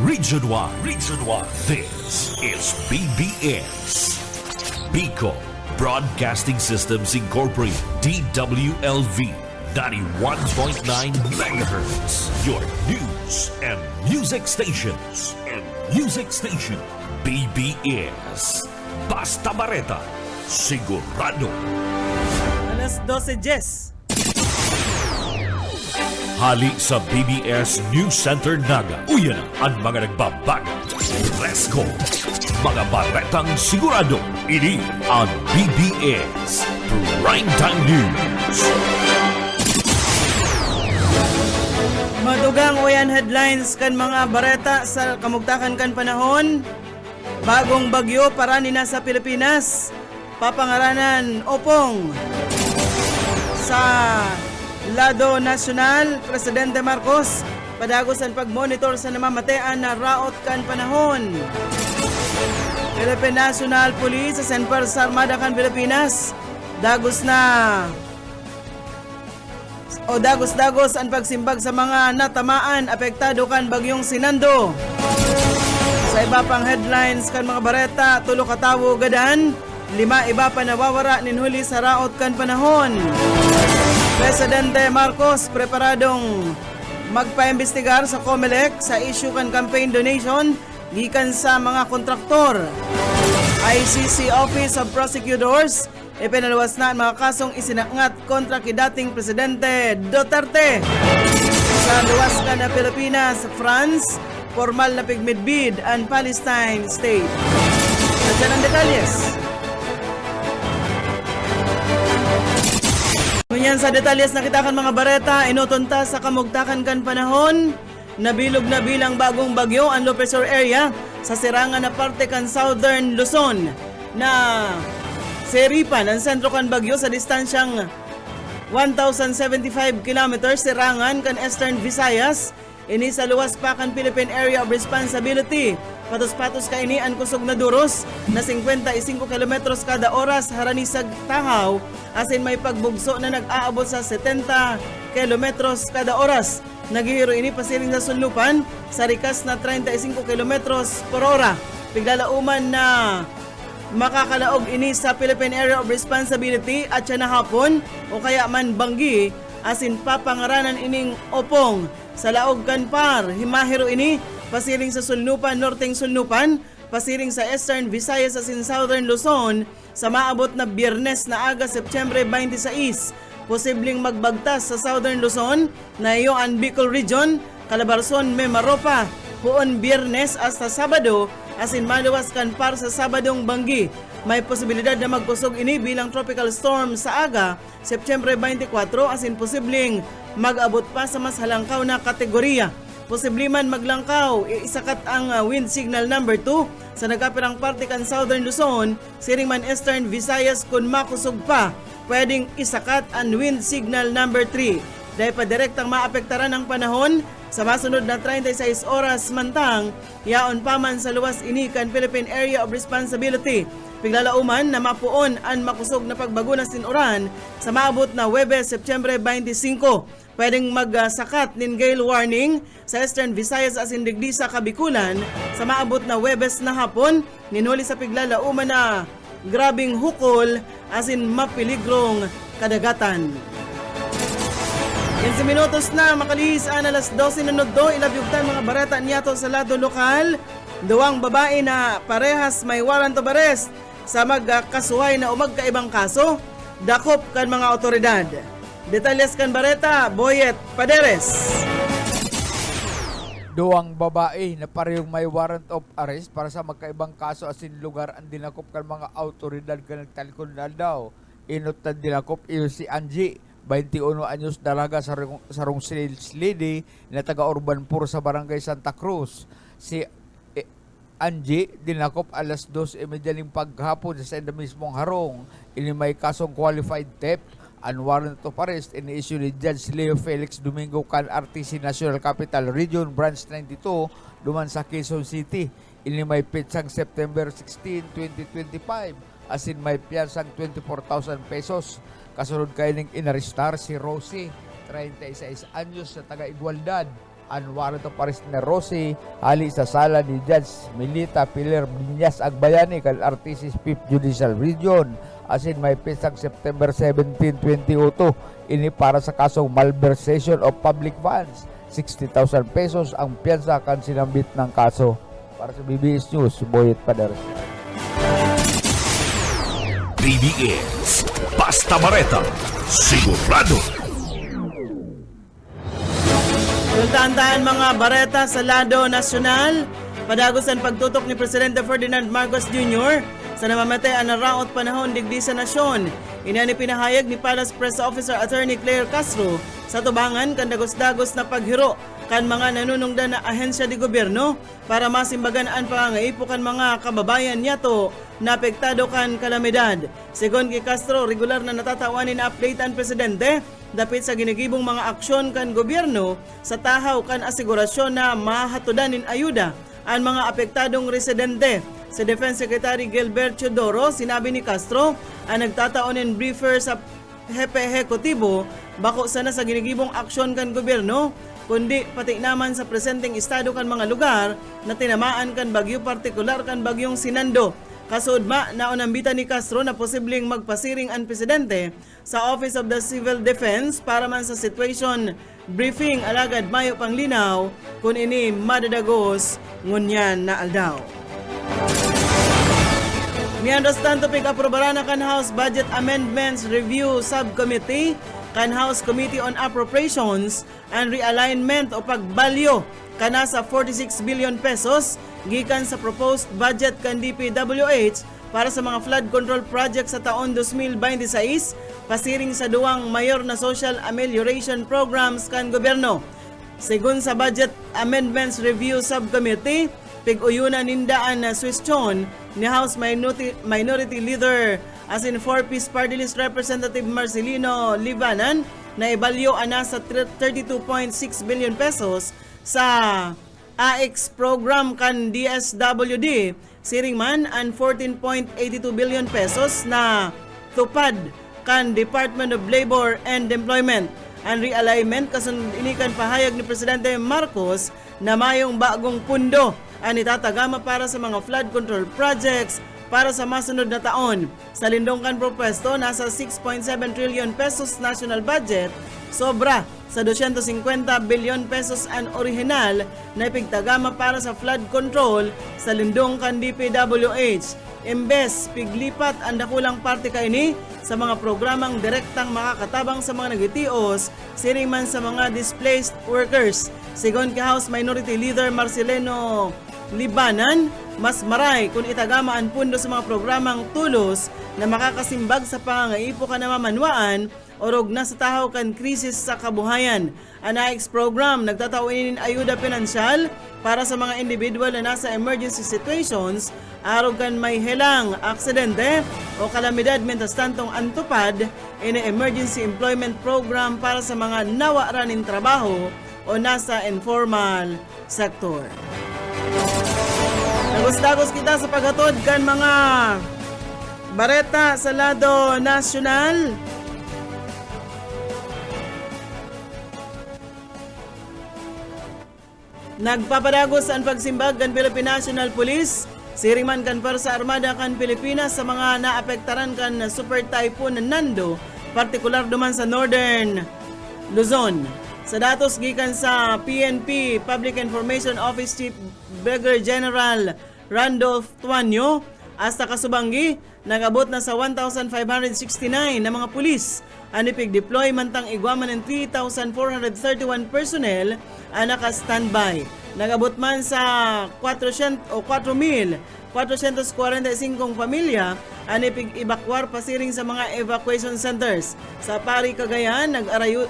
Region 1. Region 1. This is BBS. Bicol Broadcasting Systems Incorporated. DWLV. 91.9 megahertz. Your news and music stations. BBS. Basta Bareta. Sigurado. Alas 12:10. Hali sa BBS News Center Naga. Uyan ang mga nagbabaga. Presko. Mga baretang sigurado. Ini ang BBS Primetime News. Madugang uyan headlines kan mga bareta sa kamugtakan kan panahon. Bagong bagyo para nina sa Pilipinas. Papangaranan opong sa lado nasyonal, Presidente Marcos padagos ang pagmonitor sa namamatean na raot kan panahon. Philippine National Police sa Senper sa Armada kan Pilipinas dagos ang pagsimbag sa mga natamaan apektado kan bagyong Sinando. Sa iba pang headlines kan mga bareta, tulo ka tawo gadan, 5 iba pa nawawara ninhuli sa raot kan panahon. Presidente Marcos preparadong magpaimbestigar sa COMELEC sa issue kan campaign donation gikan sa mga kontraktor. ICC Office of Prosecutors ipinaluwas na ang mga kasong isinangat kontra kay dating Presidente Duterte. Sa luwas ka na Pilipinas, France, formal na pigmidbid ang Palestine State. At yan ang detalyes. Ngunyan sa detalyes nakita kan mga bareta, inutunta sa kamugtakan kan panahon, nabilog na bilang bagong bagyo ang Lopezor area sa sirangan na parte kan Southern Luzon na seripan ang sentro kan bagyo sa distansyang 1,075 kilometers sirangan kan Eastern Visayas. Ini sa luwas pa kan Philippine Area of Responsibility. Patos-patos ka ini ang kusog na duros na 55 kilometros kada oras haranisag tahaw asin may pagbugso na nag-aabot sa 70 kilometros kada oras. Naghihiro ini pasiling sa sunlupan sa rikas na 35 kilometros per ora. Piglalauman na makakalaog ini sa Philippine Area of Responsibility at siya na hapon o kaya man banggi asin papangaranan ining opong sa laog kan par. Himahiro ini pasiling sa Sulnupan, Norteng Sulnupan, pasiling sa Eastern Visayas asin Southern Luzon sa maabot na Biyernes na aga September 26. Posibleng magbagtas sa Southern Luzon na iyo ang Bicol Region, Calabarzon, Mimaropa, puon Biyernes hasta Sabado asin maluwas kan par sa Sabadong banggi. May posibilidad na magkusog ini bilang tropical storm sa aga September 24 asin posibleng mag-abot pa sa mas halangkaw na kategorya. Posible man maglangkaw, isakat ang wind signal number 2 sa nagkapirang parte kan Southern Luzon, siring man Eastern Visayas kung makusog pa, pwedeng isakat ang wind signal number 3. Dahil pa direktang maapektaran ang panahon sa masunod na 36 oras mantang, yaon pa man sa luwas ini kan Philippine Area of Responsibility. Piglalauman na mapuon ang makusog na pagbago na sinuran sa maabot na Huwebes, September 25. Pwedeng magsakat nin gale warning sa Eastern Visayas asin digdi sa Kabikulan sa maabot na Huwebes na hapon. Ninuli sa piglalauman na grabing hukol asin mapiligrong kadagatan. 15 minutos na makalihis ang alas 12 na nuddo, ilabyugtan mga barata niyato sa lado lokal. Duwang babae na parehas may warrant of arrest sa magkasuhay na umagkaibang kaso, dakop kan mga otoridad. Detalyes kan bareta, Boyet Paderes. Duwang babae na parehong may warrant of arrest para sa magkaibang kaso asin lugar ang dinakop kan mga otoridad kan nagtalikod na daw. Inot na dinakop iyo si Angie, 21 anyos dalaga sarong sales lady na taga Urban Pur sa barangay Santa Cruz. Si Angie dinakop alas 2:30 paghapon sa mismong harong. Ini may kasong qualified theft and warrant of arrest ini-issue ni Judge Leo Felix Domingo kan RTC National Capital Region Branch 92 duman sa Quezon City. Ini may pitsang September 16, 2025 asin may piyansang 24,000 pesos. Kasunod kay ning inarestar si Rosie, 36 anyos sa taga Igualdad. ang warrant of arrest ni Rosie hali sa sala ni Judge Milita Pilar Binyas Agbayani kal Artisis 5th Judicial Region asin may pisang September 17, 2002 ini para sa kasong malversation of public funds. 60,000 pesos ang piyansa kan sinambit ng kaso. Para sa BBS News, Boyet Padares. BBS Basta Bareta Sigurado. Tandaan mga bareta sa lado nasyonal, padagos ang pagtutok ni Presidente Ferdinand Marcos Jr. sa namamatay na raot panahon digdi sa nasyon. Inani pinahayag ni Palace Press Officer Attorney Claire Castro sa tubangan kan dagos-dagos na paghiro kan mga nanunungdan na ahensya di gobyerno para masimbagan ang pangangaipo kan mga kababayan niyato na apektado kan kalamidad. Sigon kay Castro, regular na natatawanin na update ang presidente dapit sa ginigibong mga aksyon kan gobyerno sa tahaw kan asigurasyon na mahatudanin ayuda ang mga apektadong residente. Si Defense Secretary Gilbert Chodoro, sinabi ni Castro ang nagtataonin briefer sa Hepe Hekutibo bako sana sa ginigibong aksyon kan gobyerno kundi pati naman sa presenteng estado kan mga lugar na tinamaan kan bagyo, partikular kan bagyong Sinando. Kasudma, naunambitan ni Castro na posibleng magpasiring ang presidente sa Office of the Civil Defense para man sa situation briefing alagad mayo panglinaw kung ini madadagos ngunyan na aldaw. Miandastan topik aprobarana kan House Budget Amendments Review Subcommittee kan House Committee on Appropriations and Realignment o pagbalyo kana sa 46 billion pesos gikan sa proposed budget kan DPWH para sa mga flood control project sa taon 2026 pasiring sa duwang mayor na social amelioration programs kan gobyerno. Sigun sa Budget Amendments Review Subcommittee, pig-uyunan nindaan na suwestyon ni House Minority Leader as in 4-piece party list Representative Marcelino Livanan na ibalyo ana sa 32.6 billion pesos sa AX program kan DSWD siring man ang 14.82 billion pesos na tupad kan Department of Labor and Employment. Ang realignment kasundinikan pahayag ni Presidente Marcos na mayong bagong pundo ang itatagama para sa mga flood control projects para sa masunod na taon. Sa lindongkan propesto, nasa 6.7 trillion pesos national budget, sobra sa 250 billion pesos ang orihinal na ipigtagama para sa flood control sa lindongkan DPWH. Imbes, piglipat ang dakulang parte kaini sa mga programang direktang makakatabang sa mga nagitios, siring man sa mga displaced workers. Sigon kay House Minority Leader Marcelino Libanan, mas maray kung itagama ang pundo sa mga programang tulos na makakasimbag sa pangangaipo ka na mamanwaan o rog na sa tahaw kan krisis sa kabuhayan. Ang AX program nagtatawinin ayuda pinansyal para sa mga individual na nasa emergency situations arog kan may helang, aksidente o kalamidad mentas tantong antupad in emergency employment program para sa mga nawaran ng trabaho o nasa informal sector. Dagos-dagos kita sa paghatod kan mga bareta sa lado nasyonal. Nagpapadagos ang pagsimbag kan Philippine National Police, siring man kan para sa Armada kan Pilipinas sa mga naapektaran kan Super Typhoon Nando, partikular duman sa Northern Luzon. Sa datos gikan sa PNP Public Information Office Chief Brigadier General Randolph Tuanyo, hasta kasubanggi nagabot na sa 1,569 na mga pulis ang ipig-deploy mantang igwaman ng 3,431 personnel ang naka-standby. Nagabot man sa 4,445 pamilya ang ipig-evacuar pasiring sa mga evacuation centers. Sa Pari, Cagayan,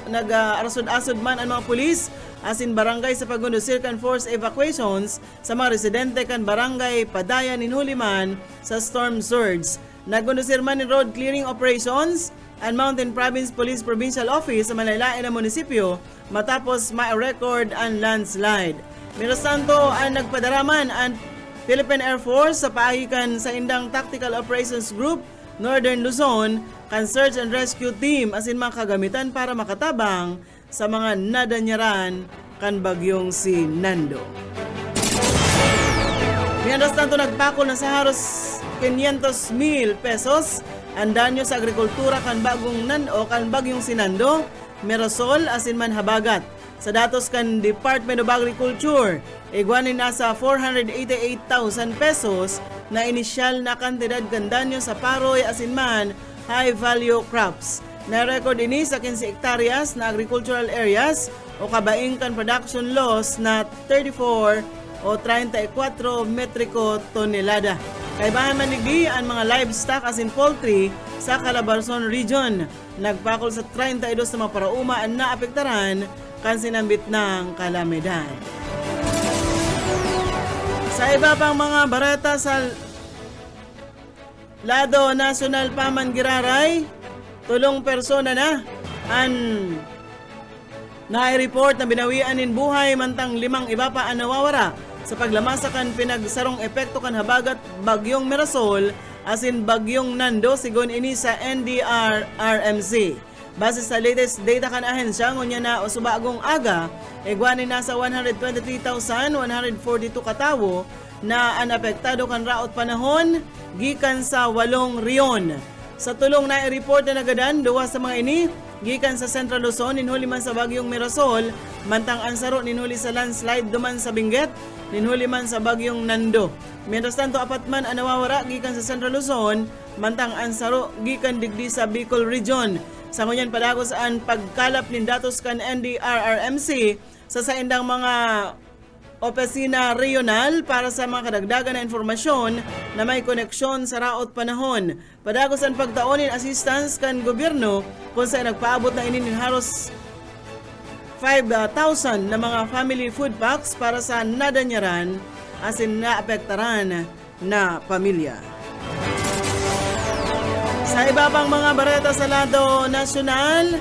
nag-arasod-asod man ang mga pulis asin barangay sa pagundusir kan force evacuations sa mga residente kan barangay Padayan Inhuliman sa storm surge. Nagundusir man in road clearing operations ang Mountain Province Police Provincial Office sa malalain na munisipyo matapos ma-record ang landslide. Mientras tanto, ang nagpadaraman ang Philippine Air Force sa paagikan sa Indang Tactical Operations Group, Northern Luzon, kan Search and Rescue Team asin mga kagamitan para makatabang sa mga nadanyaran kan bagyong si Nando. Mientras tanto, nagpako na sa haros 500,000 pesos ang danyo sa agrikultura kan bagyong si Nando, Mirasol asin man habagat. Sa datos kan Department of Agriculture, igwanin nasa 488,000 pesos na inisyal na kantidad kan danyo sa paroy asin man high value crops. Na-record ini sa 15 hektaryas na agricultural areas o kabaing kan production loss na 34 o 34 metriko tonelada. Kaibahan manigdi ang mga livestock as in poultry sa Calabarzon region. Nagpakol sa 32 na mga parauma ang naapektaran kan sinambit ng kalamidad. Sa iba pang mga bareta sa lado national paman giraray, 3 persona na ang na-report na binawian in buhay mantang 5 iba pa ang nawawara sa paglamasakan pinagsarong epekto kan habagat bagyong Mirasol asin bagyong Nando sigon ini sa NDRRMC. Base sa latest data kan ahensya ngunya na usubagong aga igwanin nasa 123,142 katawo na anapektado kan raot panahon gikan sa 8 riyon. Sa tulong na i-report na nagadan, 2 sa mga ini gikan sa Central Luzon ninhuli man sa bagyong Mirasol, mantang ansaro ninhuli sa landslide duman sa Benguet, ninhuli man sa bagyong Nando. Mientras tanto, 4 man ang nawawara gikan sa Central Luzon, mantang ansaro gikan digdi sa Bicol region. Sa ngunyan padagos ang pagkalap nin datos kan NDRRMC sa saindang mga opisina regional para sa mga kadagdagan na informasyon na may koneksyon sa raot panahon. Padagos ang pagtaonin assistance kan gobyerno kung saan nagpaabot na inin haros 5,000 na mga family food packs para sa nadanyaran asin naapektaran na pamilya. Sa iba pang mga bareta sa lado nasyonal,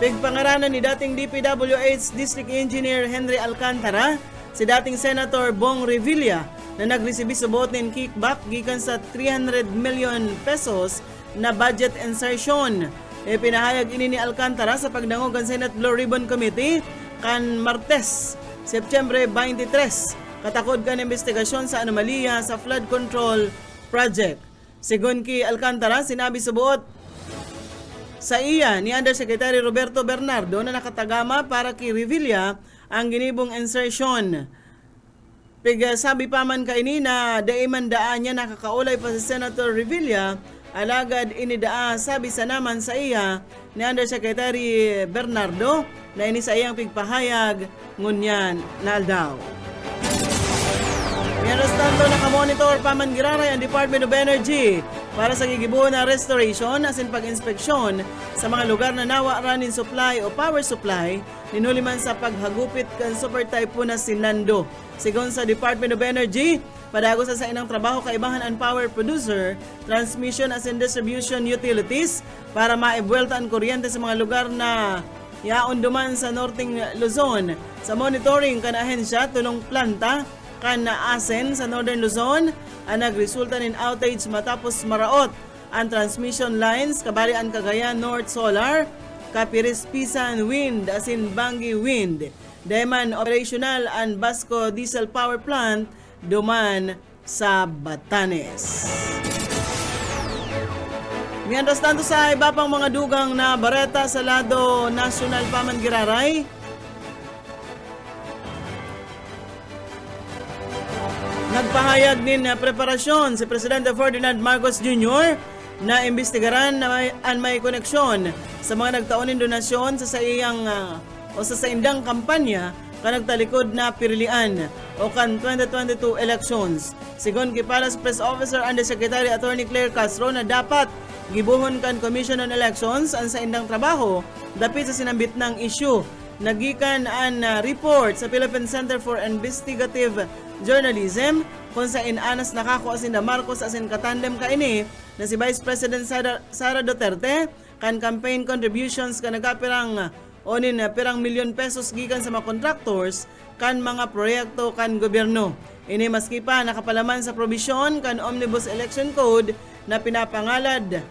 pigpangaranan ni dating DPWH District Engineer Henry Alcantara, si dating Senator Bong Revilla na nagresibi subot nin kickback gikan sa 300 million pesos na budget insertion. Pinahayag ini ni Alcantara sa pagdangog ang Senate Blue Ribbon Committee kan Martes, Setyembre 23, katakod kan investigasyon sa anomalya sa flood control project. Sigon ki Alcantara, sinabi subuot sa iya ni Undersecretary Roberto Bernardo na nakatagama para kay Revilla ang ginibong insertion. Sabi pa man kaini na daiman daan niya nakakaulay pa si Senator Revilla, alagad inidaa sabi sa naman sa iya ni Undersecretary Bernardo na ini sa iyang pigpahayag ngunyan na aldaw. Mientras tanto, nakamonitor pa man giraray ang Department of Energy para sa gigibuon na restoration asin pag-inspeksyon sa mga lugar na nawa running supply o power supply ninhuli man sa paghagupit kan super typhoon na si Nando. Sigon sa Department of Energy, padagos sa inang trabaho kaibahan ang power producer, transmission asin distribution utilities para maibwelta ang kuryente sa mga lugar na yaon duman sa northing Luzon. Sa monitoring kan ahensya, tulong planta kan naasen sa Northern Luzon ang nagresulta nin outage matapos maraot ang transmission lines kabali ang Cagayan North Solar, Capiris Pisan Wind asin Bangi Wind. Deman operational ang Basco Diesel Power Plant duman sa Batanes. Mientras tanto, sa iba pang mga dugang na bareta sa lado national paman giraray, nagpahayag din na preparasyon si Presidente Ferdinand Marcos Jr. na imbestigaran na may koneksyon sa mga nagtaonin donasyon sa iyang o sa indang kampanya kan nagtalikod na pirilian o kan 2022 elections. Sigon kay Palace Press Officer Undersecretary Attorney Claire Castro na dapat gibuhon kan Commission on Elections ang sa indang trabaho dapit sa sinambit ng issue. Nagikan ang report sa Philippine Center for Investigative Journalism kung sa inanas nakako asin na Marcos asin katandem kaini na si Vice President Sara Duterte kan campaign contributions kan nagapirang onin pirang milyon pesos gikan sa mga contractors kan mga proyekto kan gobyerno. Ini maski pa nakapalaman sa probisyon kan Omnibus Election Code na pinapangalad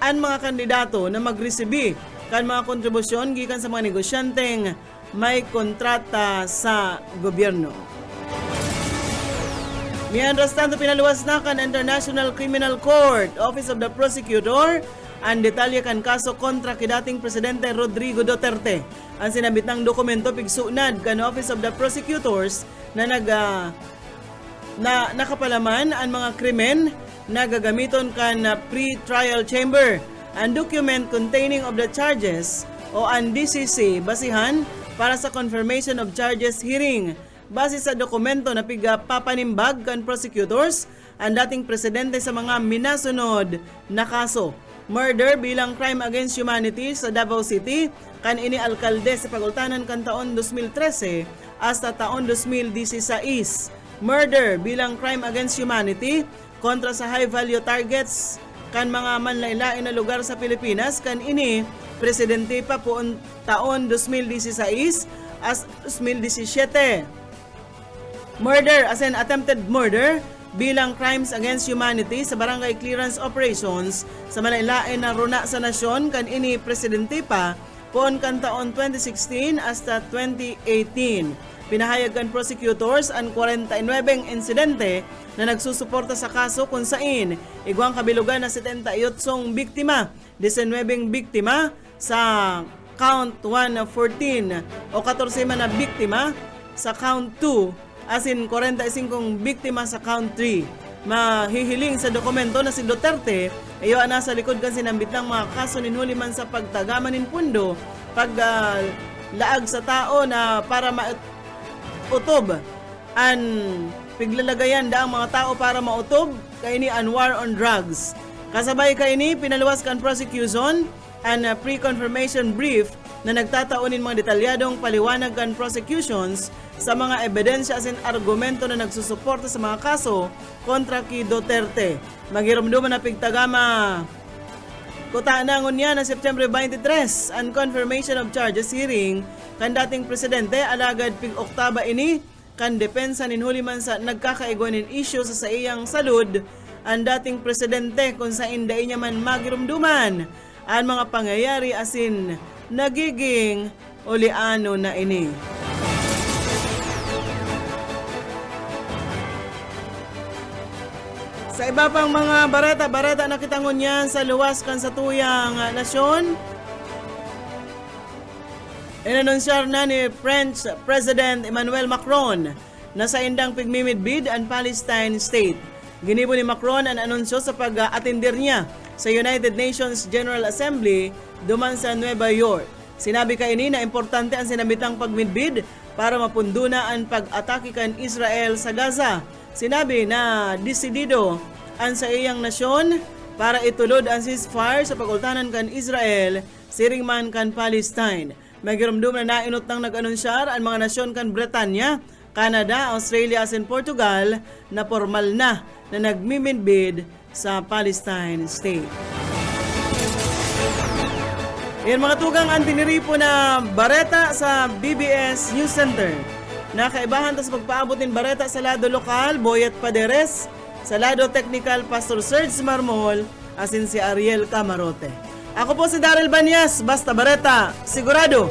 ang mga kandidato na magresibi kan mga kontribusyon gikan sa mga negosyanteng may kontrata sa gobyerno. Mientras tanto, pinaluwas na kan International Criminal Court, Office of the Prosecutor, ang detalye kan kaso kontra kay dating Presidente Rodrigo Duterte. Ang sinabitang dokumento pigsunad kan Office of the Prosecutors na nakapalaman ang mga krimen na gagamiton kan pre-trial chamber. Ang document containing of the charges o ang DCC basihan para sa confirmation of charges hearing. Base sa dokumento na pigpapanimbag kan prosecutors ang dating presidente sa mga minasunod na kaso. Murder bilang crime against humanity sa Davao City kan ini alkalde sa pagultanan kan taon 2013 hasta taon 2016. Murder bilang crime against humanity kontra sa high value targets kan mga manlaylain na lugar sa Pilipinas kan ini presidente pa po taon 2016 as 2017. Murder as in attempted murder bilang crimes against humanity sa barangay clearance operations sa malaylain na runa sa nasyon kan ini presidente pa poon kan taon 2016 hasta 2018. Pinahayag kan prosecutors ang 49 insidente na nagsusuporta sa kaso kung sain igwang kabilugan na 78 biktima, 19 biktima sa count 1 na 14 o 14 man na biktima sa count 2 as in 45 biktima sa count 3. Mahihiling sa dokumento na si Duterte iyo ana sa likod kan sinambit ng mga kaso ninhuli man sa pagtagaman nin pundo, laag sa tao na para mautob an piglalagayan daang mga tao para mautob kay ni an war on drugs. Kasabay kay ni pinaluwas kan prosecution an pre-confirmation brief na nagtataunin mga detalyadong paliwanag kan prosecutions sa mga ebidensya as in argumento na nagsusuporta sa mga kaso kontra kay Duterte. Maghiramduman na pigtagama kutanangon niya na September 23 ang confirmation of charges hearing kan dating presidente alagad pig-Oktaba ini kan depensa ninhuli man sa nagkakaigwanin issue sa iyang salud ang dating presidente kung sa inday niya man maghiramduman ang mga pangyayari as in nagiging uliano na ini. Sa iba pang mga bareta na kitangon niyan sa luwas kan sa tuyang nasyon, inanunsyar na ni French President Emmanuel Macron na sa indang pigmimidbid ang Palestine State. Ginibo ni Macron ang anunsyo sa pag-atindir niya sa United Nations General Assembly duman sa Nueva York. Sinabi kay ini na importante ang sinabitang pagmidbid para mapunduna ang pag-atake kan Israel sa Gaza. Sinabi na desidido ang sa iyang nasyon para itulod ang ceasefire sa pagultanan kan Israel siring man kan Palestine. Maghiramdum na nainot nang nag-anunsyar ang mga nasyon kan Bretanya, Canada, Australia as in Portugal na formal na nagmimidbid sa Palestine State. Yan mga tugang ang tiniripo na bareta sa BBS News Center. Nakaibahan tas pagpaabot ng bareta sa lado lokal, Boyet Paderes, sa lado technical, Pastor Serge Marmol, asin si Ariel Camarote. Ako po si Daryl Banyas, basta bareta, sigurado.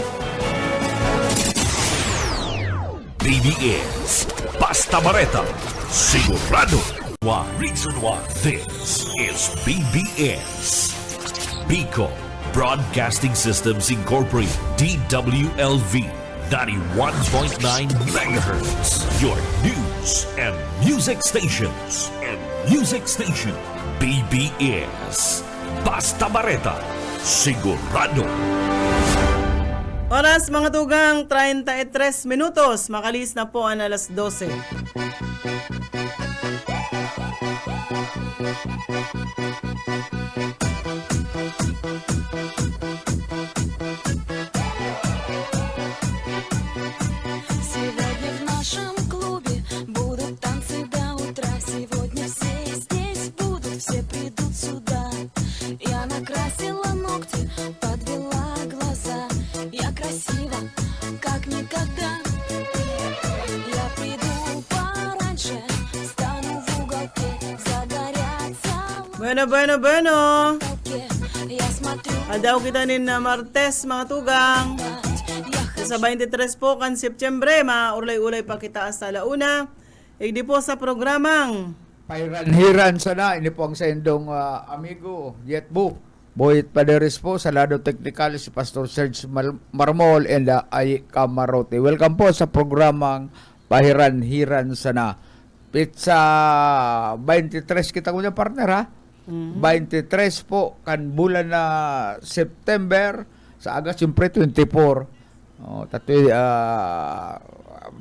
BBS Basta Bareta, sigurado. One reason why this is BBS. Bico Broadcasting Systems Incorporated, DWLV, 91.9 megahertz. Your news and music stations. BBS Basta Bareta, sigurado. Oras mga tugang 33 minutos. Makalis na po ang alas 12. Сегодня в нашем клубе будут танцы до утра. Сегодня все здесь будут, все придут сюда. Я накрасила ногти, подвела глаза. Я красива, как никогда. Я приду пораньше, стану в уголке, загорятся Bueno. в уголке. Я смотрю Adaw kita nin na Martes, mga tugang. Sa 23 po kan Setyembre, maulay-ulay pa kita hasta launa. Igdi po sa programang Pairan-hiran sana, ini po ang sendong amigo, Jetbo. Boyet Paderes po, sa lado technical si Pastor Serge Marmol and Ay Camarote. Welcome po sa programang Pahiran-hiran sana. Pizza 23 kita kunya partner ha. 23 po kan bulan na September sa aga siyempre 24. Tatoy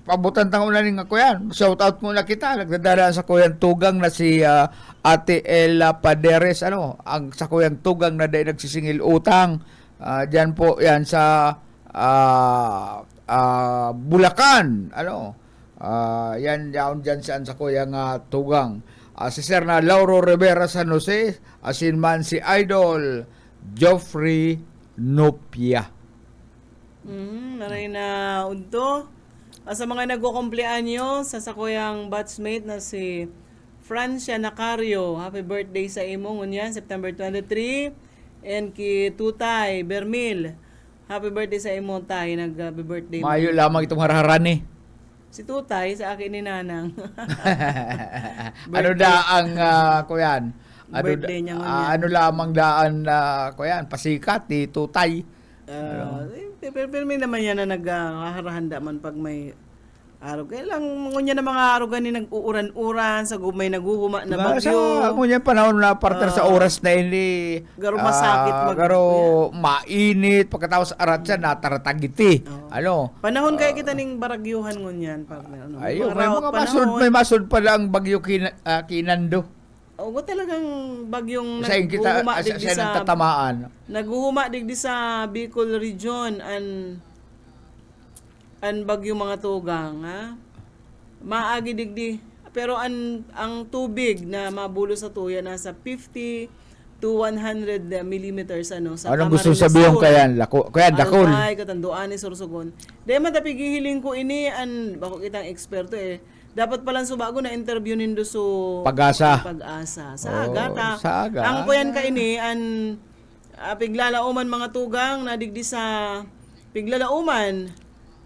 pabutan tango na ning ako yan. Shout out muna kita. Nagdadala sa kuyang tugang na si Ate Ella Paderes, ang sa kuyang tugang na dahil nagsisingil utang. Diyan po yan sa Bulacan. Yan dyan saan sa kuyang tugang. Si Sir na Lauro Rivera San Jose, asin man si Idol Joffrey Nopia. naray na unto. Sa mga nagkukumpleanyo, sa sakuyang batchmate na si Francia Nacario. Happy birthday sa imo ngunyan, September 23. And ki Tutay Bermil. Happy birthday sa imo, tay. Nag-happy birthday mo. Mayo lamang itong harharani. Si Tutay, sa akin ni Nanang. Ano da ang kuyan? Birthday niya ngunyan. Ano lamang daan kuyan? Pasikat ni Tutay. Pero may naman yan na naghaharahanda man pag may araw. Kaya lang ngunya na mga araw gani nag-uuran-uran sa may naguhuma na bagyo. Sa ako niyan panahon na partner sa oras na ini. Garo masakit Garo mainit pagkatapos arat siya nataratagiti. Panahon kaya kita ning baragyuhan ngunyan partner. Ayun, may masud pala ang bagyo kinando. O talagang bagyong Sa kita digdi sa tatamaan. Naguhuma digdi sa Bicol region an bagyong mga tugang ha. Maagi digdi pero ang tubig na mabulo sa tuya nasa 50 to 100 millimeters sa Anong gusto sabihin kayan? Kaya dakol. Ay katanduan ni Sorsogon. Dahil matapig hihiling ko ini bako kitang eksperto dapat palang subago na interview nindo so Pag-asa. Sa aga sa aga. Ang kuyan ka ini piglalauman mga tugang na digdi sa piglalauman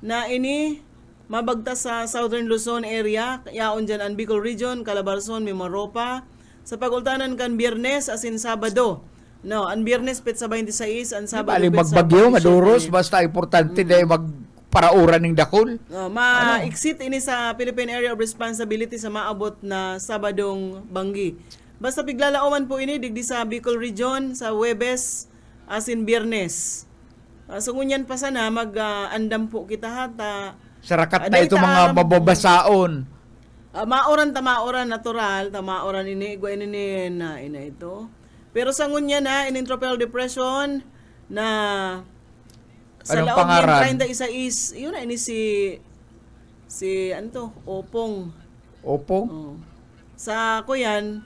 na ini mabagta sa Southern Luzon area, yaon dyan ang Bicol Region, Calabarzon, Mimaropa. Sa pagultanan kan Biyernes asin Sabado. Ang Biyernes pet sa 26, ang Sabado Bali pet sa magbagyo, 27. maduros, basta importante dahil magparauran ng dakol. Ma-exit ini sa Philippine Area of Responsibility sa maabot na Sabadong Banggi. Basta piglalauman po ini digdi sa Bicol Region sa Huwebes asin Biyernes. So ngunyan pa sana mag-andam po kita hata. Sarakat na ito mga mababasaon. Maoran natural, maoran ini igwa ini na ina ito. Pero sa ngunyan in tropical depression na sa Anong laog pangaran? ng 31 is, yun na ini si Opong. Opong? Sa kuyan,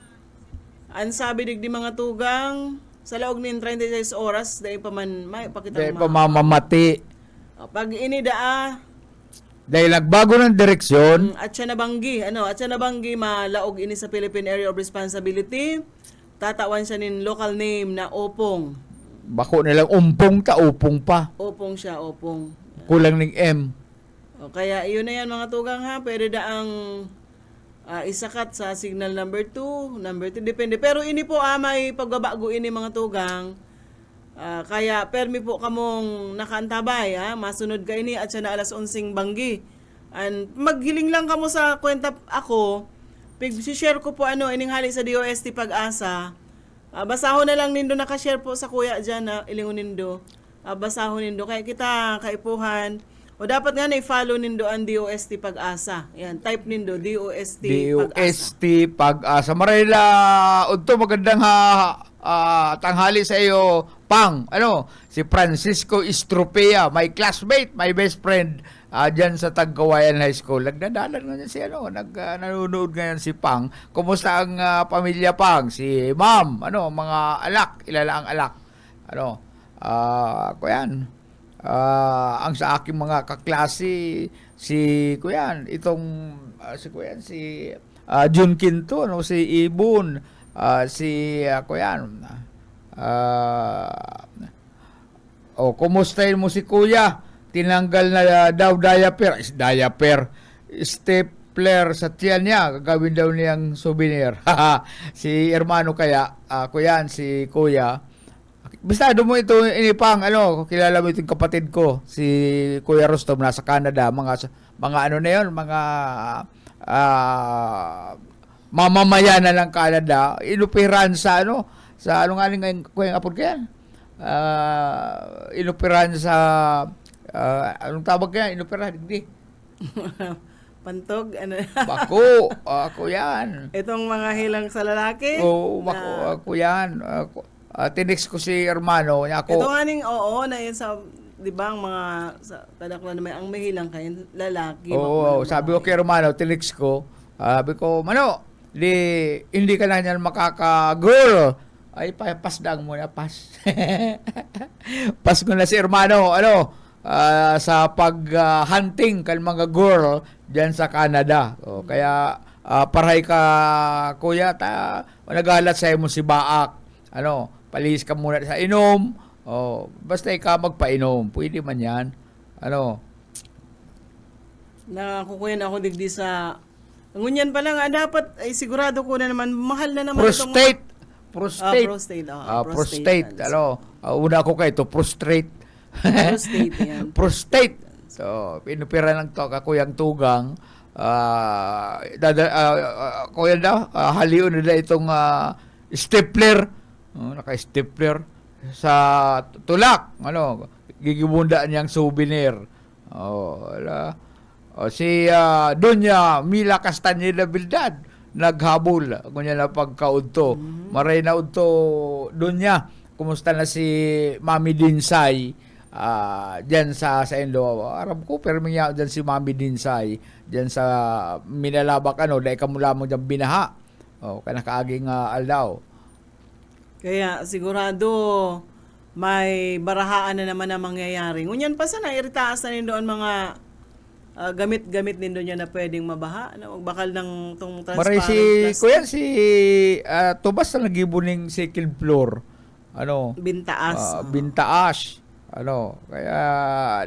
ang sabi digdi mga tugang, sa laog ng 36 oras, dahil pa man, may pakita Dahil pamamamati. pag ini Dahil nagbago ng direksyon, at siya nabanggi, malaog ini sa Philippine Area of Responsibility, tatawan siya nin local name na Opong. bako nilang umpong ta upong pa. Opong siya, Opong. Kulang ng M. Kaya iyon na yan mga tugang ha, pwede daang isakat sa signal number 2, number 3, depende. Pero ini po may pagbabago ini mga tugang. Kaya permi po kamong nakaantabay masunod ka ini at siya na alas 11 banggi. And maghiling lang kamo sa kwenta ako, share ko po ining hali sa DOST Pag-asa. Basahon na lang nindo nakashare po sa kuya dyan na ilingon nindo. Basahon nindo kaya kita kaipuhan. O dapat nga na-follow nindo ang DOST Pag-asa. Yan, type nindo DOST Pag-asa. DOST Pag-asa. Marayla, unto magandang tanghali sa iyo, Pang. Si Francisco Estropea, my classmate, my best friend, dyan sa Tagkawayan High School. Nagdadalan nga si nanonood ngayon si Pang. Kumusta ang pamilya Pang? Si Ma'am, mga alak, ilala ang alak. Kuyan. Ang sa aking mga kaklase, si Kuyan, si Jun Quinto, si Ibon, si Kuyan, O, kumustahin mo si kuya? Tinanggal na daw diaper. Stapler sa tiyan niya. Gagawin daw niyang souvenir. Si hermano kaya, ako yan, si kuya. Basta doon mo ito inipang, kilala mo itong kapatid ko, si Kuya Rostom, nasa Canada, mga ano na yun, mga mamamayan na ng Canada, inupiran sa nga ngayon, kuya apod kaya? Inupiran sa, anong tawag kaya? Inupiran, hindi. Pantog, ano? Bako, ako yan. Itong mga hilang sa lalaki? Oo, ako yan. Tinext ko si hermano niya ako. Ito nga ning, oo, na yun sa, di ba, ang mga, sa kadakla naman, ang may hilang kayo, lalaki. Oo, sabi ko kay hermano, tinext ko, sabi ko, Mano, hindi ka na niyan makaka-girl. Ay, pasdang mo na, pas. Pas ko na si hermano, sa pag-hunting kan mga girl dyan sa Canada. O, kaya, paray ka, kuya, nagalat sa'yo mo si Baak. Palihis ka muna sa inom. Basta ikaw magpainom. Pwede man yan. Nakakukuyan ako digdi sa... Ngunyan pa lang, dapat, ay sigurado ko na naman, mahal na naman prostate. Prostate. Prostate. Una ko kayo ito, prostrate. Prostate yan. Prostate. So, pinupira lang to, kakuyang tugang. Kuya daw, haliw na itong stapler. Naka-stapler sa tulak. Gigibundaan niyang souvenir. Si Doña Mila Castañeda Bildad naghabol kunya na pagkaudto. Maray na udto Doña. Kumusta na si Mami Dinsay diyan sa Indo? Aram ko pero miya diyan si Mami Dinsay diyan sa Minalabak dai kamo lamang diyan binaha. Kana kaaging aldaw. Kaya sigurado may barahaan na naman ang mangyayari. Ngunyan pa sana iritaas na doon mga gamit-gamit din doon na pwedeng mabaha. Bakal ng tong transparent Maray plastic. kuya Tubas na nagibuning second floor. Bintaas. Bintaas. Kaya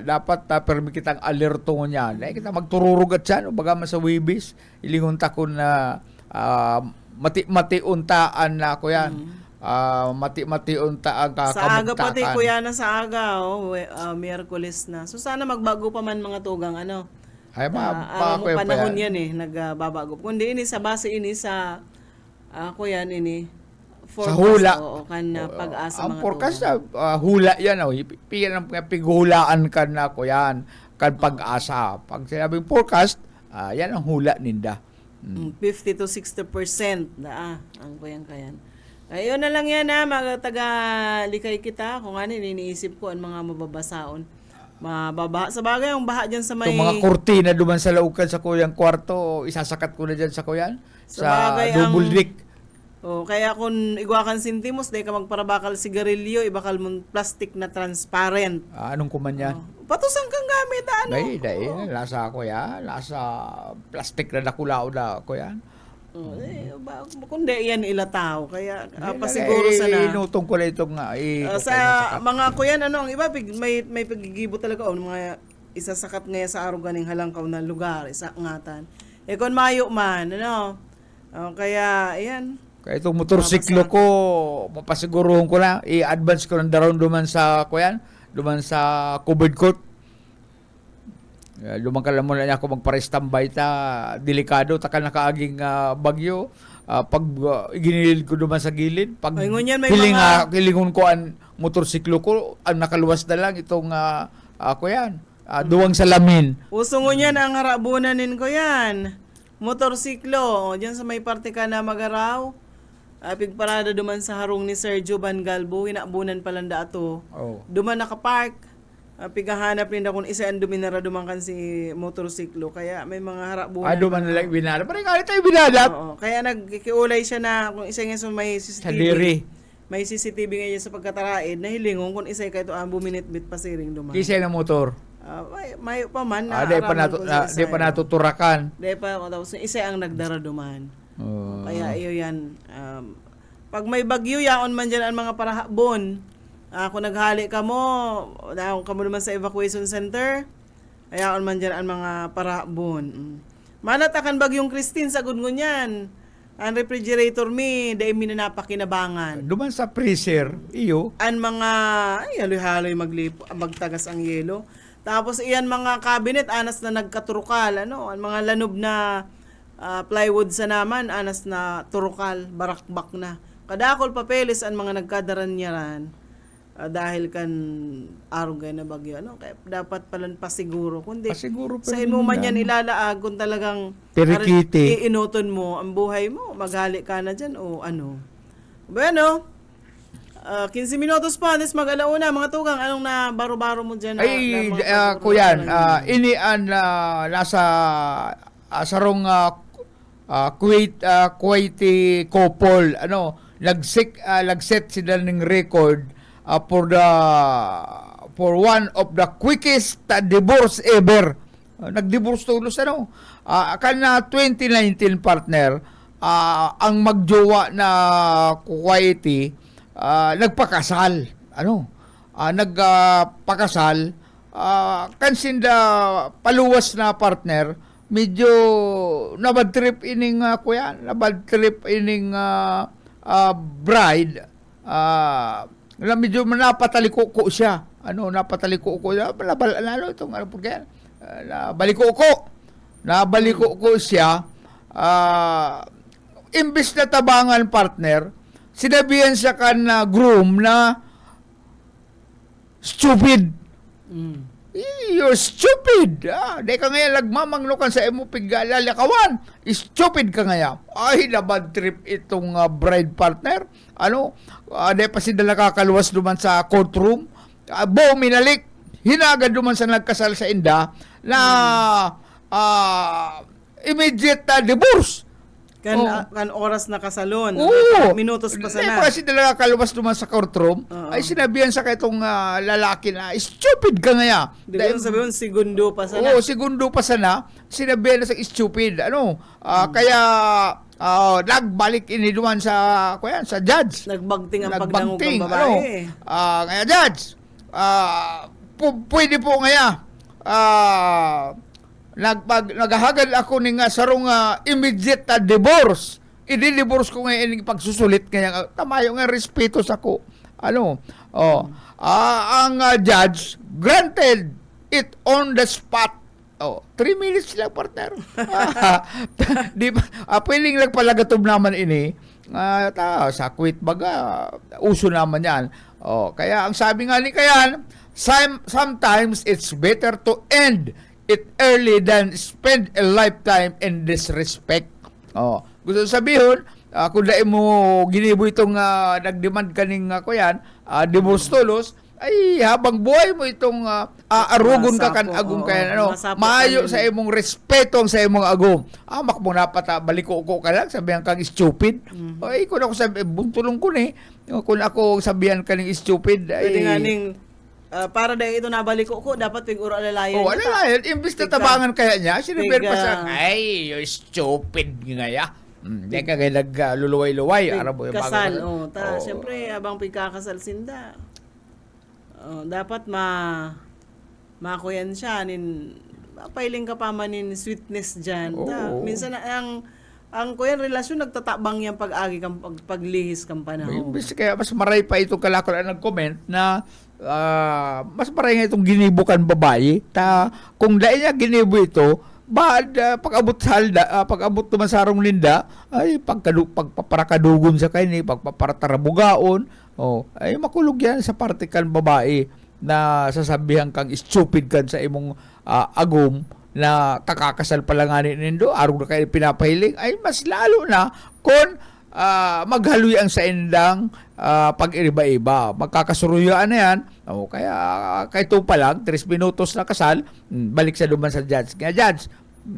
dapat permi kitang alerto niya. Dahil kita magtururugat siya, baga man sa Wibis, ilingon ta ko na mati untaan na ako yan. Mati untaan ka sa aga pati kuya na sa aga, Miyerkules na. So sana magbago pa man mga tugang Ay panahon yan nagbabago. Kundi ini sa base ini sa kuya ini sa hula. Pag-asa ang mga forecast tugang. hula yan. Pighulaan ka na ko yan. Kan pag-asa. Pag sinabing forecast, yan ang hula ninda. 50 to 60% ang kuyang kayan. Ayun na lang yan taga-likay kita kung ano iniisip ko ang mga mababasaon. Mababaha. Sa bagay, ang baha dyan sa may... Itong mga kurtina duman sa laukan sa kuyang kwarto, isasakat ko na dyan sa kuyan. Sa bagay, double deck. Kaya kung igwakan sintimos, dahil ka magparabakal sigarilyo, ibakal mong plastic na transparent. Anong kuman yan? Patusang kang gamit, Dahil, lasa ko yan. Lasa plastic na nakulao na ko yan. Kundi yan ilataw. Kaya pasiguro sana. Inutong ko na itong sa mga kuyan, ang iba, may pagigibo talaga. Mga isasakat ngayon sa araw ganing halangkaw na lugar, isangatan. Kung mayo man, kaya, ayan. Kaya itong motorsiklo ko, mapasiguruhan ko na, i-advance ko ng daron duman sa, duman sa covered court. Lumang ka lang muna niya ako magparestambay delikado, taka nakaaging bagyo. Pag ginilid ko duman sa gilid, pag hilingon ko ang motorsiklo ko, ang nakaluwas na lang itong, duwang salamin. Uso mo yan ang harabunanin ko yan. Motorsiklo, dyan sa may parte ka na magaraw, pigparada duman sa harong ni Sergio Bangalbo, inabunan palang ato. Duman nakapark, pigahanap rin kung isa ang duminara duman kan si motorsiklo, kaya may mga harabunan. Duman nalang binala. Parang kaya tayo binalap. Kaya nagkikiulay siya na kung isa nga may CCTV. Sadiri. May CCTV ngayon sa pagkataraid, nahilingon kung isa kayo ang buminit-bit pa siring duman. Kisa ng motor. May pa man na di pa natuturakan. Di pa tapos isa ang nagdara duman. Kaya iyo yan. Pag may bagyo yaon man dyan ang mga parahabon, Kung naghali ka mo, daon ka mo naman sa evacuation center, ayaon man dyan ang mga parabon. Manat akan bagyong Christine sa gudngunyan. Ang refrigerator mi, dahil minanapakinabangan. Duman sa freezer, iyo. Ang mga, ay, haloy-haloy magtagas ang yelo. Tapos iyan mga cabinet, anas na nagkaturukal. Ang mga lanob na plywood sa naman, anas na turukal, barakbak na. Kadakol papeles ang mga nagkadaranyaran. Dahil kan araw gaya na bagyo, kaya dapat palang pasiguro. Kundi Pasiguro pa sa rin imo man yan. yan ilalaag kung talagang Pirikiti. iinuton mo ang buhay mo, maghali ka na dyan o ano. Bueno, 15 minutos pa, anis mag-alauna, mga tugang, anong na baro-baro mo dyan? Ay, kuyan, inian nasa sarong Kuwaiti couple, nagset sila ng record for one of the quickest divorce ever. Nag-divorce tulos kana 2019 partner, ang magjowa na Kuwaiti nagpakasal. Nagpakasal kansinda paluwas na partner, medyo nabad trip ining bride, medyo napataliko ko siya. Napataliko ko siya. Nabaliko ko siya. Imbis na tabangan partner, sinabihan siya kan groom na stupid. You're stupid. Di ka ngayon lagmamangnukan sa imo piglalakawan. Stupid ka ngayon. Ay, nabad trip itong bride partner. Di pa sila nakakaluwas duman sa courtroom. Minalik. Hinagad duman sa nagkasal sa inda na immediate divorce. Kan oras na kasalon. Oo. Minutos pa Di sana. pa sila nakakaluwas duman sa courtroom. Ay, sinabihan sa itong lalaki na stupid ka ngayon. Di ba yung sabihin, segundo pa sana. Oo, segundo pa sana, sinabihan na sa stupid. Kaya nagbalik ini duman sa judge. Nagbagting ang pagdangog ng babae. Kaya judge, pwede po ngayon. Naghahagad ako ni nga sarong immediate divorce. I-divorce ko ngayon yung pagsusulit kaya tamayo nga respeto sa ko. Ang judge granted it on the spot. 3 minutes lang partner. Di ba pwedeng nagpalagatob naman ini. Sa quit baga uso naman yan. Kaya ang sabi nga ni Kayan, sometimes it's better to end it early than spend a lifetime in disrespect. Gusto sabihin, kung dahil mo ginibo itong nagdemand kaning divorce tulos, ay habang buhay mo itong arugon ka kan agong kaya maayo sa imong respeto ang sa imong agong. Makmo na baliko ko ka lang, sabihan kang stupid. Ay, kung ako sabi, buntulong ko ni. Kung ako sabihan kaning stupid, ay... Pwede nga ning para dahil ito nabaliko ko, dapat pig-uro alalayan. Alalayan. Imbis na tabangan kaya niya, sinabihan pa siya, ay, you're stupid ngaya. Hindi ka kaya nagluluway-luway. Kasal. Siyempre, abang pigkakasal sinda. Dapat makuyan siya. Pailing ka pa manin sweetness dyan. Minsan ang kuyan relasyon nagtatabang yan pag-agi kang paglihis kang panahon. Imbis kaya mas maray pa itong kalakol ang nag-comment na mas maray nga itong ginibukan babae. Kung dahil niya ginibo ito, pag-abot naman sa sarong linda, ay pagpaparakadugon sa kaini, pagpaparatarabugaon, ay makulog yan sa parte kan babae na sasabihan kang stupid kan sa imong agom na kakakasal pa lang nindo, araw na kayo pinapahiling, ay mas lalo na kung maghaluy ang sa indang pag-iba-iba. Magkakasuruyaan na yan. Kaya kahit pa lang, 3 minutos na kasal, balik sa duman sa judge. Kaya judge,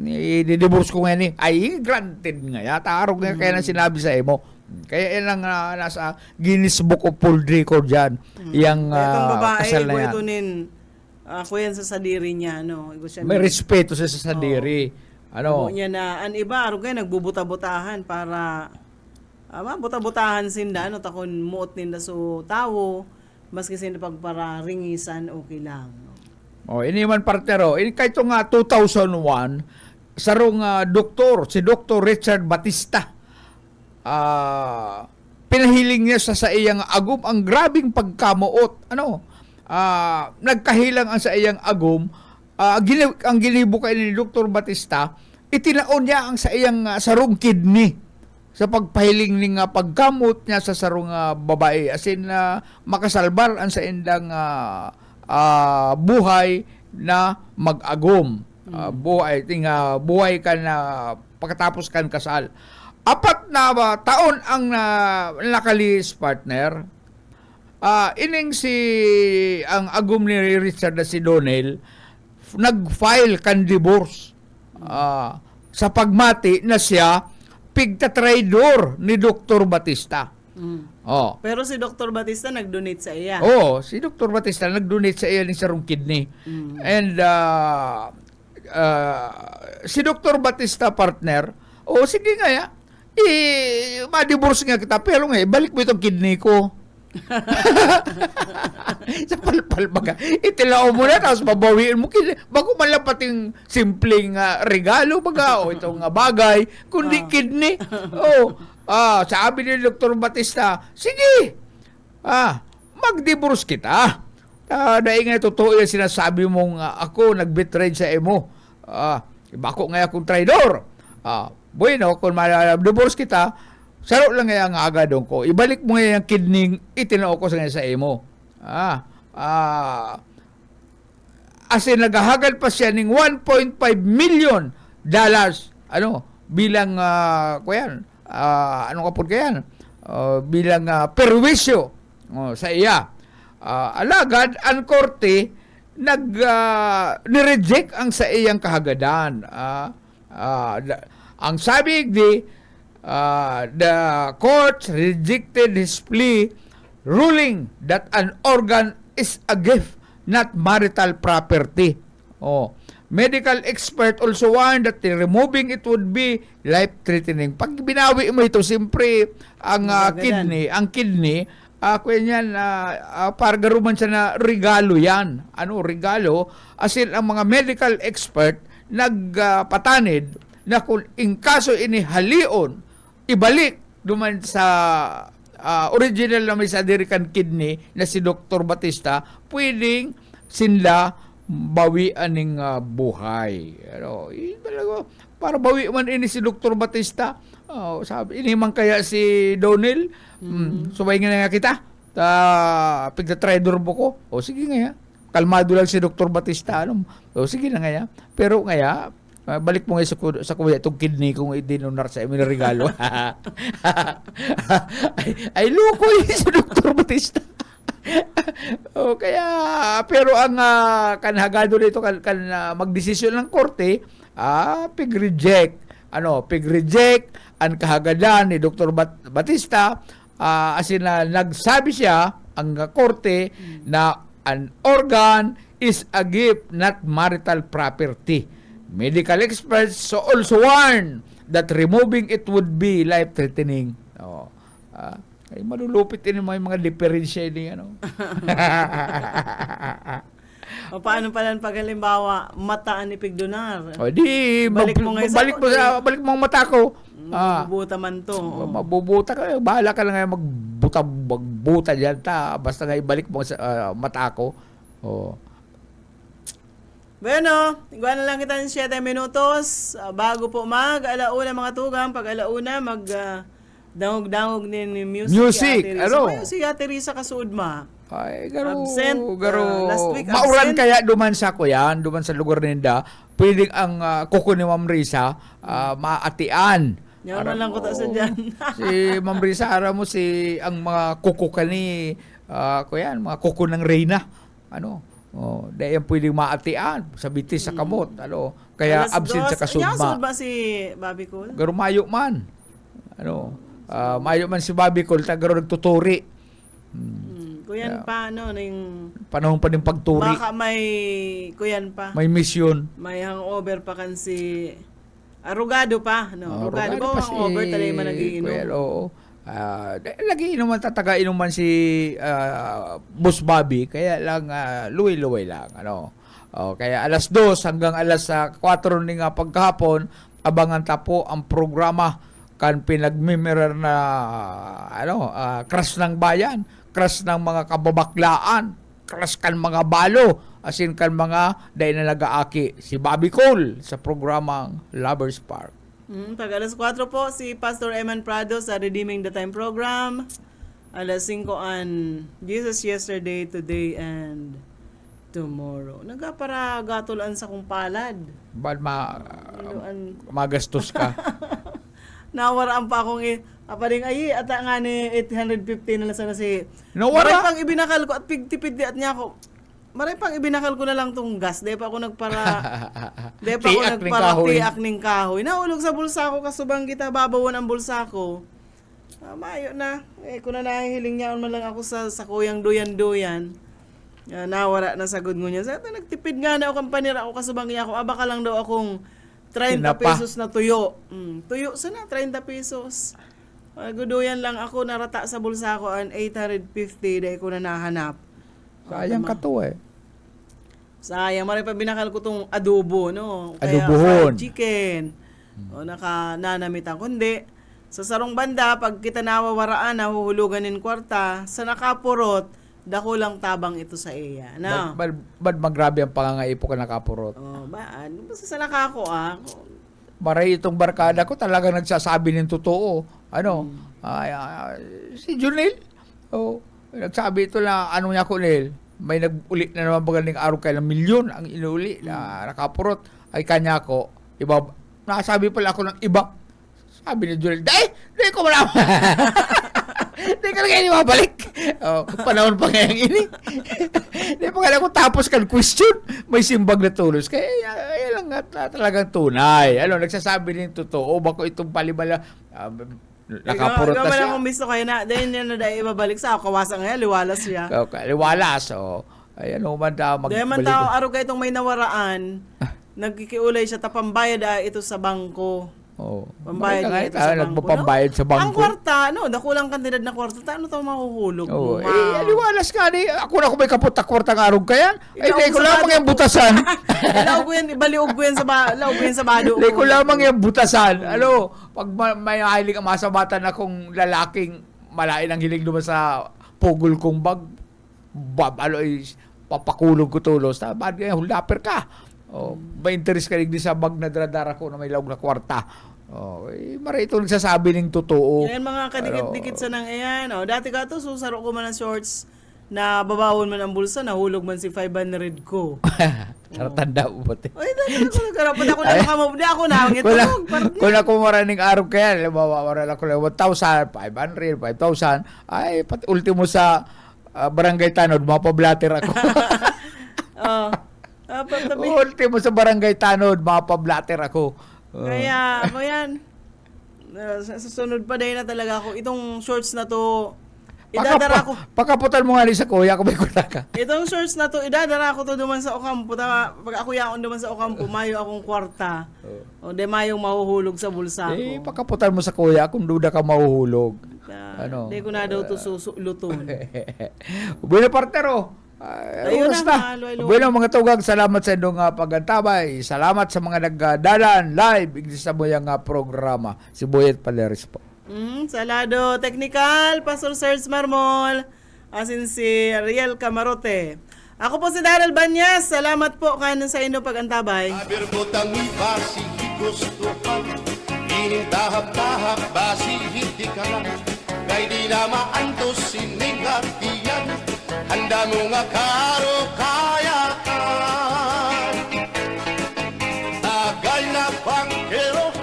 i-divorce ko ngayon ay granted nga. Tarong nga kaya na sinabi sa imo. Kaya yan ang nasa Guinness Book of World Record dyan. Yung itong babae, kasal na yan. ito kuyan sa sadiri niya. May respeto sa sadiri. Niya na, ang iba, araw kayo, nagbubuta-butahan para buta-butahan sinda, takon muot ninda so tawo, maski sin pagpararingisan okay lang. Ini man partnero, ini kay nga 2001 sarong doktor, si Dr. Richard Batista. Pinahiling niya sa iyang agom ang grabing pagkamuot. Nagkahilang ang sa iyang agom. Ang ginibo kay ni Dr. Batista, itinaon niya ang sa iyang sarong kidney sa pagpahiling ning pagkamot niya sa sarong babae, as in makasalbar ang sa indang buhay na mag-agom. Buhay ka na pagkatapos kan kasal. 4 na taon ang nakalis partner. Ining ang agom ni Richard na si Donel nag-file kan divorce sa pagmati na siya pigta-traidor ni Dr. Batista. Pero si Dr. Batista nag-donate sa iya. Si Dr. Batista nag-donate sa iya ng sarong kidney. And si Dr. Batista partner, sige nga ya, ma-divorce nga kita, pero nga, balik mo itong kidney ko. Sa palpal baga, itilao mo na, tapos babawiin mo kidney. Bago man lang pating simpleng regalo baga, o itong bagay, kundi kidney. Sabi ni Dr. Batista, sige, mag-divorce kita. Dahil nga totoo yung sinasabi mong ako nag-betray sa emo. Bako nga akong traidor. Bueno, kung ma-divorce kita, saro lang nga ang agadong ko. Ibalik mo nga yung kidney, itinao ko sa emo. As in, naghahagad pa siya ng $1.5 million bilang, ano kapag kayan? Bilang perwisyo sa iya. Alagad, ang korte, nireject ang sa iyang kahagadan. Ang sabi the court rejected his plea, ruling that an organ is a gift, not marital property. Medical expert also warned that removing it would be life-threatening. Pag binawi mo ito, siyempre, ang kidney, para garuman siya na regalo yan. Regalo? As in, ang mga medical expert nagpatanid na kung in kaso inihalion, ibalik duman sa original na may sadirikan kidney na si Dr. Batista, pwedeng sila bawian ng buhay. Para bawi man ini si Dr. Batista, sabi, inimang kaya si Donel, subay nga kita, pigta-trader mo ko. Sige nga, kalmado lang si Dr. Batista. Sige na nga, pero nga, balik mo nga sa kuya itong kidney kung idinunar sa amin na regalo. ay loko yun si Dr. Batista. Pero ang kanhagado nito magdesisyon ng korte, pig-reject ang kahagadan ni Dr. Batista, as in nagsabi siya ang korte na an organ is a gift, not marital property. Medical experts also warn that removing it would be life-threatening. Ay malulupit din mga diferensya ni Paano pala pag halimbawa mataan ni Pigdonar? Balik mo ang mata ko. Mabubuta man to. Mabubuta ka. Bahala ka lang nga magbuta dyan. Basta nga ibalik mo sa mata ko. Bueno, igual na lang kita ng 7 minutos bago po alauna mga tugang. Pag alauna dangog-dangog ni music. Si Ate Risa Kasuudma. Ay, garo. Absent. Last week mauran absent. kaya duman sa kuyan, duman sa lugar ninda, pwedeng ang kuko ni Ma'am Risa maatian. Yaman lang ko ta sa dyan. Si Ma'am Risa, mo ang mga kuko kani, mga kuko ng Reyna. Dahil yan pwedeng maatian sa bitis sa kamot. Kaya absent sa kasudma. Sud ba si Bobby Cole? Garo mayo man. Mayo man si Bobby Cole, garo nagtuturi. Kuyan pa, yung panahon pa din pagturi. baka may, kuyan pa. May mission. May hangover pa kan si Arugado pa. Arugado Arugado ba pa hangover? Talay man nagiinom. Oo. Lagi inuman tataga inuman si Boss Bobby, kaya lang luwi-luwi lang ano. Kaya alas 2 hanggang alas 4 ni nga pagkahapon abangan ta po ang programa kan pinagmimirer na crush ng bayan, crush ng mga kababaklaan, crush kan mga balo, asin kan mga dahil na nag-aaki si Bobby Cole sa programang Lovers Park. Pag alas 4 po, si Pastor Eman Prado sa Redeeming the Time program. Alas 5 an Jesus Yesterday, Today, and Tomorrow. Nagapara gatulan sa kong palad. Bad magastos ka. Nawaraan pa akong apaling ay ata nga ni 850 na lang sana si Nawara? Maray pang ibinakal ko at pigtipid at niya ako. Maray pang ibinakal ko na lang tong gas. Di pa ako nagpara tiak ning kahoy. Naulog sa bulsa ko kasubang kita babawan ang bulsa ko. Mayo na. Kung na nahihiling niya man lang ako sa kuyang duyan-duyan. Nawara na sagod ko niya. Sa nagtipid nga na ako kampanira ako kasubang niya ako. Aba ka lang daw akong 30 pesos na tuyo. Tuyo sana 30 pesos. Guduyan lang ako narata sa bulsa ko ang 850 dahil ko na nahanap. Sayang ka to Sayang, maray pa binakal ko tong adobo, no? Kaya Adobohon. fried chicken. O nanamitan kundi. Sa sarong banda, pag kita nawawaraan, nahuhulugan ng kwarta, sa nakapurot, dako lang tabang ito sa iya. No? Bad magrabe ang pangangaipo ka nakapurot. Basta sa nakako, Maray itong barkada ko talagang nagsasabi ng totoo. Si Junel, nagsabi ito na ano niya ko, Nel, may nag-uli na naman magaling araw kaya ng milyon ang inuli na nakapurot ay kanya ko. Iba, nasabi pala ako ng iba. Sabi ni Junel, di ko malaman. Di ka lang ini mabalik. Panahon pa ngayong ini. Di pa kaya ko tapos kan question, may simbag na tulos. Kaya yan lang talagang tunay. Nagsasabi din totoo. Bako itong palibala, nakapurot na siya. Ikaw man gusto kayo na, dahil niya na dahil ibabalik sa ako, kawasan ngayon, liwalas siya. Liwalas, ayan, man daw dahil man tao, araw kayo itong may nawaraan, nagkikiulay siya, tapambayad ito sa bangko. Pambayad niya ito sa bangko. Nagpapambayad sa bangko. Ang kwarta, dakong kantidad na kwarta, ano ito mahuhulog mo? Liwalas ka, ako na kung may kaputak-kwarta ng araw kaya, ay di ko lamang yung butasan. Ibaliog ko yan sa bado. Di ko lamang yung butasan. Pag may hiling ang masabatan akong lalaking malain ang hiling naman sa pugol kong bag, papakulog ko tulos. Bad kaya, huldaper ka. May interest ka rin sa bag na dradara ko na may lawag na kwarta. Maray ito nagsasabi ng totoo. Yan mga kadikit-dikit sa nang ayan. Dati ka to, susaro ko man ang shorts na babawon man ang bulsa, nahulog man si 500 ko. Tanda mo ba? Ay, nagkarapat ako na makamabdi ako na. Kung ako maraming araw kaya, mawawaran ako lang 1,000, 500, 5,000, ay, pati ultimo sa Barangay Tanod, mapablatter ako. Ultimo sa Barangay Tanod, mapablatter ako. Kaya, ako yan. Susunod pa din na talaga ako. Itong shorts na to, idadara ko. Pakaputan mo nga rin sa kuya kung may kutaka. Itong shorts na to, idadara ko to duman sa Ocampo. Pag ako yaon duman sa Ocampo, mayo akong kwarta. O de mayong mahuhulog sa bulsa ko. Pakaputan mo sa kuya kung duda ka mahuhulog. Di ko na daw to luton. Bueno, partero. Ayun na, Bueno, mga tugag, salamat sa inyong pagantabay. Salamat sa mga nagdalan live sa muyang programa. Si Boyet Paleris po. Salado Technical, Pastor Serge Marmol, asin si Ariel Camarote. Ako po si Daryl Banyas. Salamat po kanin sa inyong pagantabay. Berbutang basi gusto ka, inintahap-tahap basi hindi ka lang, kay di na maantos sinigatiyan, handa mo nga karo kayakan. Tagay na pangkero,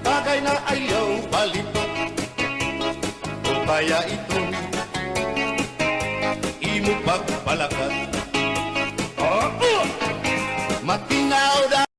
tagay na ayaw balito, o kaya ito imo pagpalakat.